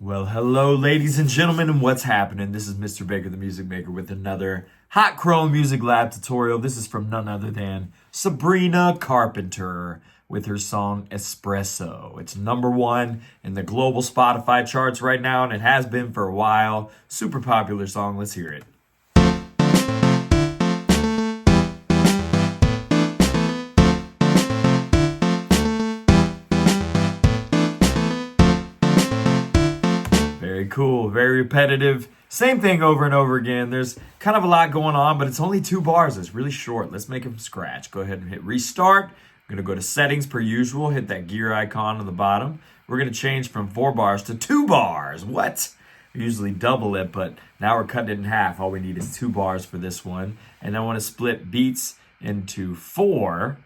Well, hello, ladies and gentlemen, and what's happening? This is Mr. Baker, the Music Maker, with another Hot Chrome Music Lab tutorial. This is from none other than Sabrina Carpenter with her song Espresso. It's #1 in the global Spotify charts right now, and it has been for a while. Super popular song. Let's hear it. Very cool, very repetitive. Same thing over and over again. There's kind of a lot going on, but it's only 2 bars. It's really short. Let's make it from scratch. Go ahead and hit restart. I'm going to go to settings per usual. Hit that gear icon on the bottom. We're going to change from 4 bars to 2 bars. What? We usually double it, but now we're cutting it in half. All we need is 2 bars for this one. And I want to split beats into 4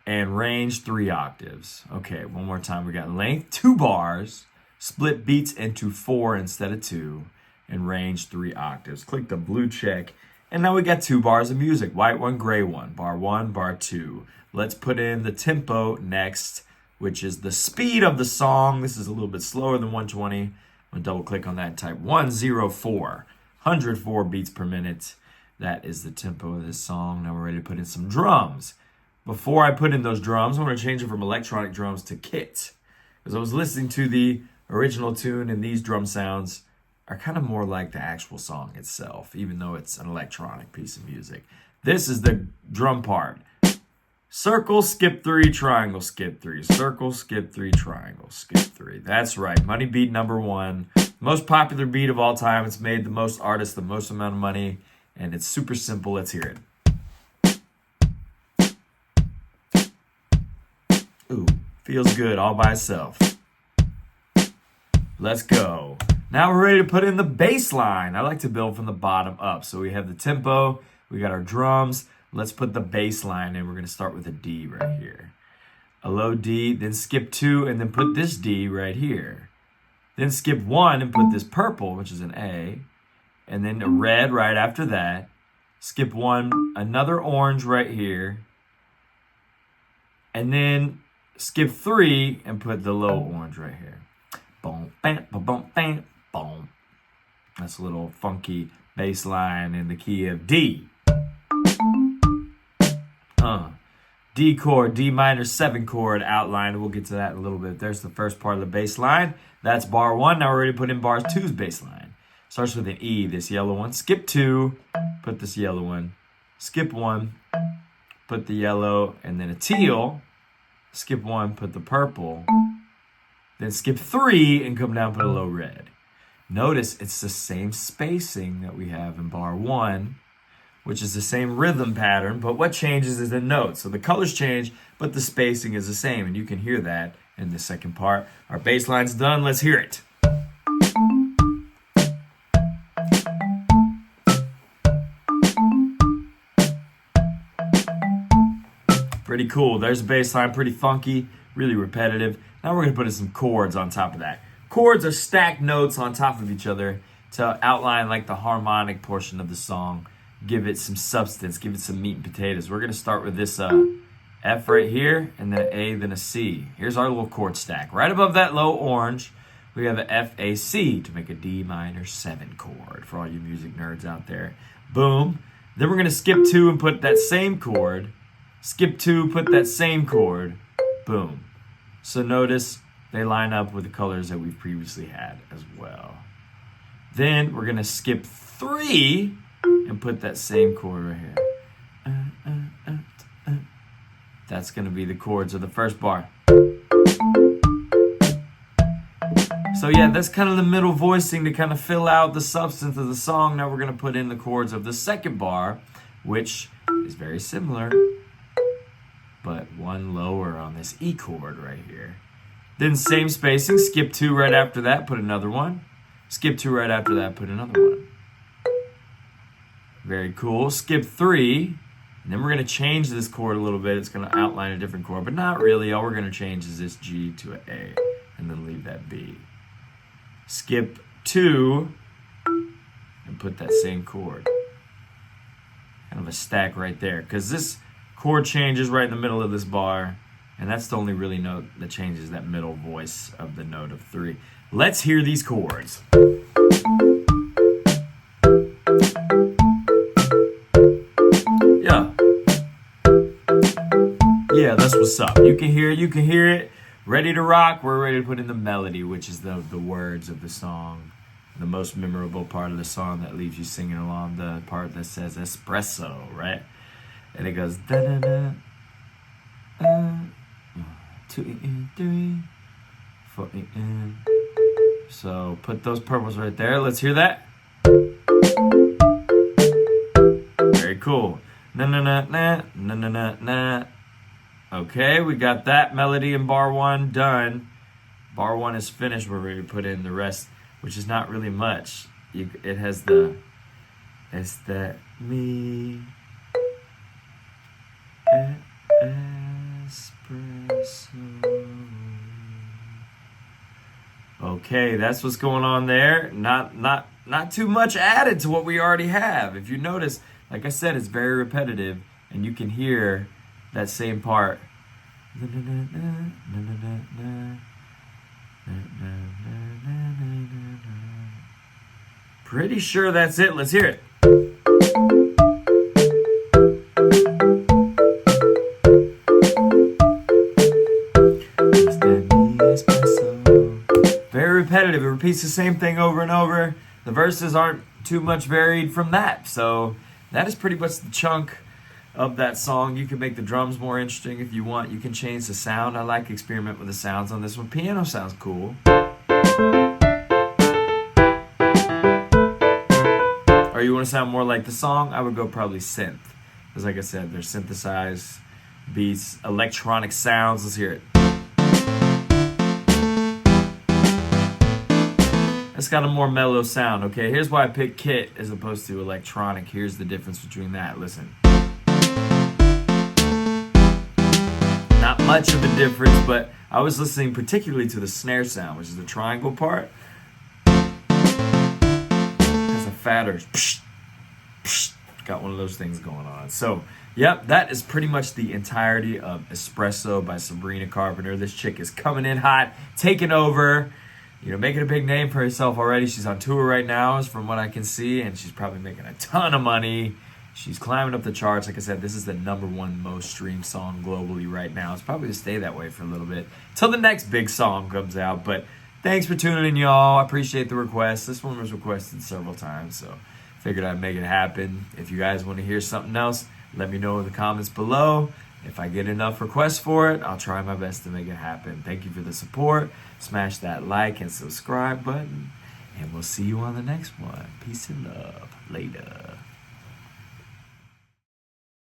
and range 3 octaves. Okay, one more time. We got length, 2 bars. Split beats into 4 instead of 2, and range 3 octaves. Click the blue check, and now we got 2 bars of music. White one, gray one. Bar 1, bar 2. Let's put in the tempo next, which is the speed of the song. This is a little bit slower than 120. I'm going to double click on that and type 104. 104 beats per minute. That is the tempo of this song. Now we're ready to put in some drums. Before I put in those drums, I want to change it from electronic drums to kit. Because I was listening to the original tune, and these drum sounds are kind of more like the actual song itself, even though it's an electronic piece of music. This is the drum part. Circle, skip 3, triangle, skip 3. Circle, skip 3, triangle, skip 3. That's right. Money beat #1. Most popular beat of all time. It's made the most artists the most amount of money, and it's super simple. Let's hear it. Ooh, feels good all by itself. Let's go. Now we're ready to put in the bass line. I like to build from the bottom up. So we have the tempo, we got our drums. Let's put the bass line in. We're going to start with a D right here. A low D, then skip 2, and then put this D right here. Then skip 1 and put this purple, which is an A, and then a red right after that. Skip 1, another orange right here, and then skip 3 and put the low orange right here. Boom, bam, boom, bam, boom. That's a little funky bass line in the key of D. D chord, D minor 7 chord outline. We'll get to that in a little bit. There's the first part of the bass line. That's bar 1. Now we're ready to put in bar 2's bass line. Starts with an E, this yellow one. Skip 2, put this yellow one. Skip 1, put the yellow, and then a teal. Skip 1, put the purple. Then skip 3 and come down, put a low red. Notice it's the same spacing that we have in bar 1, which is the same rhythm pattern, but what changes is the notes. So the colors change, but the spacing is the same, and you can hear that in the second part. Our bass line's done. Let's hear it. Pretty cool. There's a bass line, pretty funky, really repetitive. Now we're going to put in some chords on top of that. Chords are stacked notes on top of each other to outline like the harmonic portion of the song. Give it some substance, give it some meat and potatoes. We're going to start with this F right here, and then an A, then a C. Here's our little chord stack. Right above that low orange, we have an F, A, C to make a D minor 7 chord for all you music nerds out there. Boom. Then we're going to skip 2 and put that same chord. Skip 2, put that same chord. Boom. So notice they line up with the colors that we've previously had as well. Then we're going to skip 3 and put that same chord right here. That's going to be the chords of the first bar. So yeah, that's kind of the middle voicing to kind of fill out the substance of the song. Now we're going to put in the chords of the second bar, which is very similar, but one lower on this E chord right here. Then same spacing, skip 2 right after that, put another one. Skip 2 right after that, put another one. Very cool. Skip 3, and then we're going to change this chord a little bit. It's going to outline a different chord, but not really. All we're going to change is this G to an A, and then leave that B. Skip 2, and put that same chord. Kind of a stack right there, because this chord changes right in the middle of this bar, And that's the only really note that changes, that middle voice of the note of 3. Let's hear these chords. Yeah. Yeah, that's what's up. You can hear it. Ready to rock. We're ready to put in the melody, which is the words of the song. The most memorable part of the song that leaves you singing along, the part that says espresso, right? And it goes da da da. 2 3 4 So put those purples right there. Let's hear that. Very cool. Na na na na na na na na. Okay, we got that melody in bar 1 done. Bar 1 is finished. We're ready to put in the rest, which is not really much. It has the it's that me espresso. Okay, that's what's going on there. Not too much added to what we already have. If you notice, like I said, it's very repetitive, and you can hear that same part. Pretty sure that's it. Let's hear it. Very repetitive. It repeats the same thing over and over. The verses aren't too much varied from that. So that is pretty much the chunk of that song. You can make the drums more interesting if you want. You can change the sound. I like to experiment with the sounds on this one. Piano sounds cool. Or you want to sound more like the song? I would go probably synth. Because like I said, there's synthesized beats, electronic sounds. Let's hear it. It's got a more mellow sound, okay? Here's why I picked kit as opposed to electronic. Here's the difference between that. Listen. Not much of a difference, but I was listening particularly to the snare sound, which is the triangle part. It has a fatter, psh, psh, got one of those things going on. So, yep, that is pretty much the entirety of Espresso by Sabrina Carpenter. This chick is coming in hot, taking over, making a big name for herself already. She's on tour right now, from what I can see, and she's probably making a ton of money. She's climbing up the charts. Like I said, this is the #1 most streamed song globally right now. It's probably going to stay that way for a little bit till the next big song comes out. But thanks for tuning in, y'all. I appreciate the request. This one was requested several times, so figured I'd make it happen. If you guys want to hear something else, let me know in the comments below. If I get enough requests for it, I'll try my best to make it happen. Thank you for the support. Smash that like and subscribe button, and we'll see you on the next one. Peace and love. Later.